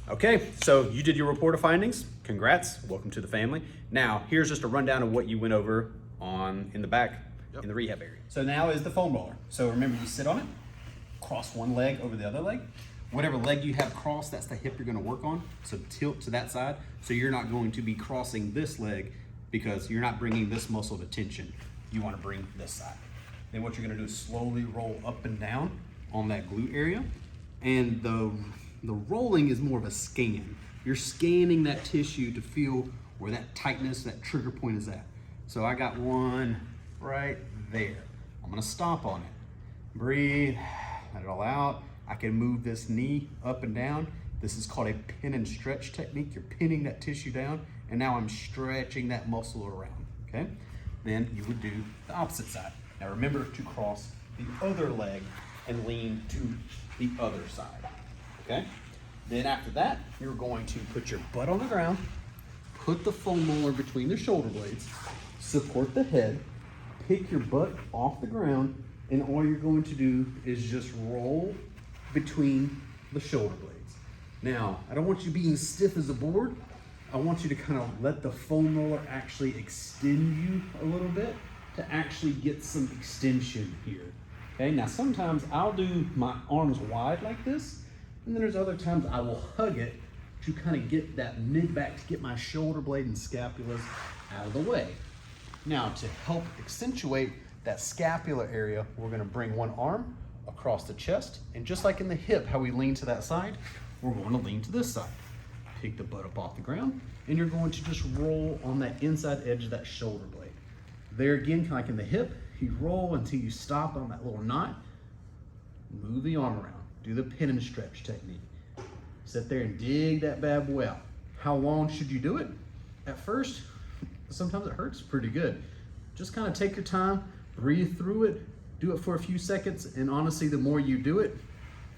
Okay, so you did your report of findings. Congrats, welcome to the family. Now, here's just a rundown of what you went over in the back, in the rehab area. So now is the foam roller. So remember, you sit on it, cross one leg over the other leg. Whatever leg you have crossed, that's the hip you're gonna work on. So tilt to that side. So you're not going to be crossing this leg because you're not bringing this muscle to tension. You wanna bring this side. Then what you're gonna do is slowly roll up and down on that glute area. And the rolling is more of a scan. You're scanning that tissue to feel where that tightness, that trigger point is at. So I got one right there. I'm gonna stop on it. Breathe, let it all out. I can move this knee up and down. This is called a pin and stretch technique. You're pinning that tissue down, and now I'm stretching that muscle around, okay? Then you would do the opposite side. Now remember to cross the other leg and lean to the other side, okay? Then after that, you're going to put your butt on the ground, put the foam roller between the shoulder blades, support the head, pick your butt off the ground, and all you're going to do is just roll between the shoulder blades. Now, I don't want you being stiff as a board. I want you to kind of let the foam roller actually extend you a little bit to actually get some extension here. Okay, now sometimes I'll do my arms wide like this, and then there's other times I will hug it to kind of get that mid back, to get my shoulder blade and scapulas out of the way. Now to help accentuate that scapular area, we're gonna bring one arm across the chest, and just like in the hip, how we lean to that side, we're going to lean to this side. Pick the butt up off the ground, and you're going to just roll on that inside edge of that shoulder blade. There again, kind of like in the hip, you roll until you stop on that little knot, move the arm around, do the pin and stretch technique. Sit there and dig that bad boy out. How long should you do it? At first, sometimes it hurts pretty good. Just kind of take your time, breathe through it, do it for a few seconds, and honestly, the more you do it,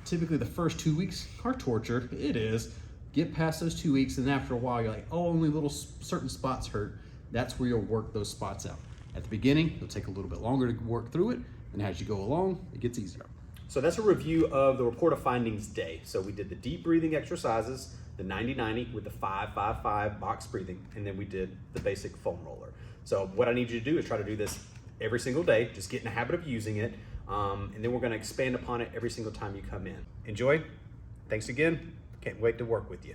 typically the first 2 weeks are torture. It is. Get past those 2 weeks, and after a while, you're like, oh, only little certain spots hurt. That's where you'll work those spots out. At the beginning, it'll take a little bit longer to work through it, and as you go along, it gets easier. So that's a review of the report of findings day. So we did the deep breathing exercises, the 90-90 with the 5-5-5 box breathing, and then we did the basic foam roller. So what I need you to do is try to do this every single day, just get in the habit of using it, and then we're gonna expand upon it every single time you come in. Enjoy, thanks again, can't wait to work with you.